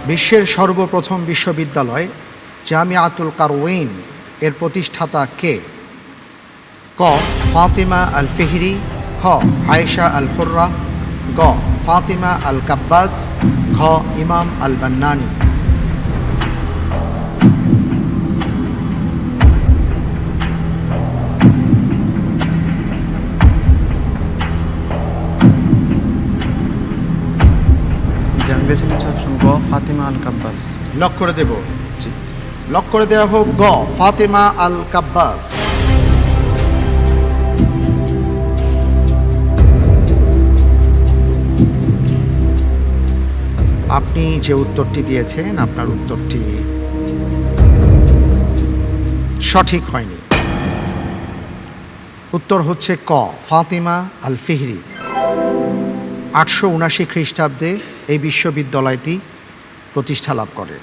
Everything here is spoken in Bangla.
বিশ্বের সর্বপ্রথম বিশ্ববিদ্যালয় জামিয়াতুল কারওয়িন এর প্রতিষ্ঠাতা কে? ক ফাতিমা আল ফিহরি, খ আয়েশা আল হুররা, গ ফাতিমা আল কাব্বাস, ঘ ইমাম আল বান্নানি। আমি বেছে নিচ্ছি অপশন গ ফাতিমা আল কাব্বাস। লক করে দেব? জি। লক করে দেওয়া হোক গ ফাতিমা আল কাব্বাস। আপনি যে উত্তরটি দিয়েছেন আপনার উত্তরটি সঠিক হয়নি। উত্তর হচ্ছে ক ফাতিমা আল ফিহরি। 879 খ্রিস্টাব্দে এই বিশ্ববিদ্যালয়টি প্রতিষ্ঠা লাভ করে।